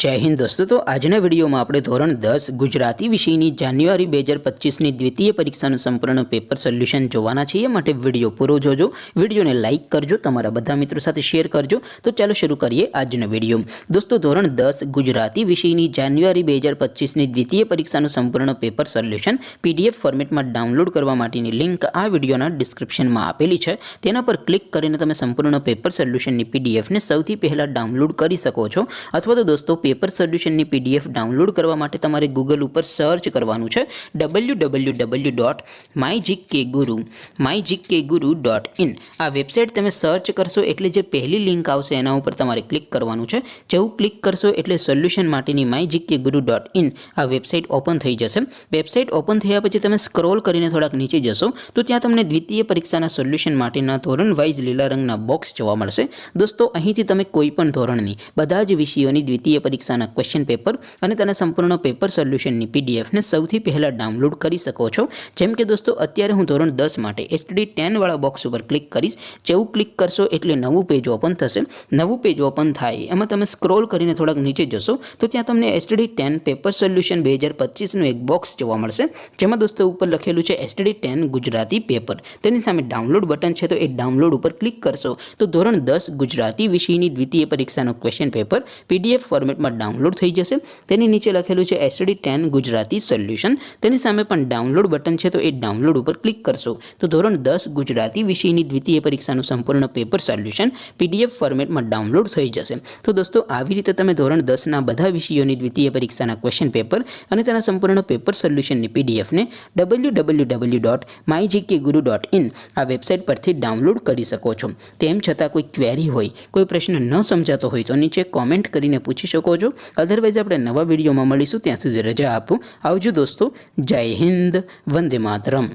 जय हिंद दोस्तों। तो आजना वीडियो में આપણે ધોરણ 10 ગુજરાતી વિષયની જાન્યુઆરી 2025ની દ્વિતીય પરીક્ષાનું સંપૂર્ણ પેપર સોલ્યુશન જોવાના છીએ। માટે વિડિયો પૂરો જોજો, વિડિયોને લાઈક કરજો, તમારા બધા મિત્રો સાથે શેર કરજો। તો ચાલો શરૂ કરીએ આજનો વિડિયો। દોસ્તો ધોરણ 10 ગુજરાતી વિષયની જાન્યુઆરી 2025ની દ્વિતીય પરીક્ષાનું સંપૂર્ણ પેપર સોલ્યુશન PDF ફોર્મેટમાં ડાઉનલોડ કરવા માટેની લિંક આ વિડિયોના ડિસ્ક્રિપ્શનમાં આપેલી છે। તેના પર ક્લિક કરીને તમે સંપૂર્ણ પેપર સોલ્યુશનની PDF ને સૌથી પહેલા ડાઉનલોડ કરી શકો છો। અથવા તો દોસ્તો पेपर सोल्यूशन ની PDF डाउनलॉड करवा माटे तमारे गूगल पर सर्च करवानुं छे www.mygkguru.in। आ वेबसाइट तमे सर्च करशो एटले जे पहली लिंक आवशे एना उपर तमारे क्लिक करवानुं छे। जेवुं क्लिक करशो एटले सोल्यूशन माटेनी mygkguru.in आ वेबसाइट ओपन थई जशे। वेबसाइट ओपन थया पछी तमे स्क्रॉल करीने थोड़ाक नीचे जशो तो त्यां तमने द्वितीय परीक्षाना सोल्यूशन माटेना धोरण वाइज लीला रंगना बॉक्स जोवा मळशे। दोस्तों અહીંથી તમે કોઈપણ ધોરણની બધા જ વિષયોની દ્વિતીય પરીક્ષાના ક્વેશ્ચન પેપર અને તેના સંપૂર્ણ પેપર સોલ્યુશનની PDF ને સૌથી પહેલા ડાઉનલોડ કરી શકો છો। જેમ કે દોસ્તો અત્યારે હું ધોરણ 10 માટે STD 10 વાળા બોક્સ ઉપર ક્લિક કરીશ। જેવું ક્લિક કરશો એટલે નવું પેજ ઓપન થશે। નવું પેજ ઓપન થાય એમાં તમે સ્ક્રોલ કરીને થોડાક નીચે જશો તો ત્યાં તમને STD 10 પેપર સોલ્યુશન 2025 નું એક બોક્સ જોવા મળશે। જેમાં દોસ્તો ઉપર લખેલું છે STD 10 ગુજરાતી પેપર। તેની સામે ડાઉનલોડ બટન છે, તો એ ડાઉનલોડ ઉપર ક્લિક કરશો તો ધોરણ 10 ગુજરાતી વિષયની દ્વિતીય પરીક્ષાનું ક્વેશ્ચન પેપર PDF ફોર્મેટમાં डाउनलॉड थई जशे। तेनी नीचे लखेलुं छे STD 10 गुजराती सोल्यूशन। तेनी सामे पण डाउनलॉड बटन छे, तो ए डाउनलॉड पर क्लिक करशो तो धोरण 10 गुजराती विषयनी द्वितीय परीक्षानुं संपूर्ण पेपर सोल्यूशन PDF फॉर्मेट में डाउनलॉड थई जशे। तो दोस्तों આવી રીતે તમે ધોરણ 10 ના બધા વિષયોની દ્વિતીય પરીક્ષાના ક્વેશ્ચન પેપર અને તેના સંપૂર્ણ પેપર સોલ્યુશનની PDF ને www.mygkguru.in આ વેબસાઇટ પરથી ડાઉનલોડ કરી શકો છો। તેમ છતાં કોઈ ક્વેરી હોય, કોઈ પ્રશ્ન ન સમજાતો હોય તો નીચે કોમેન્ટ કરીને પૂછી શકો છો। अदरवाइज આપણે નવા વિડીયોમાં મળીશું। ત્યાં સુધી રજા આપો। આવજો દોસ્તો। જય હિન્દ, વંદે માતરમ।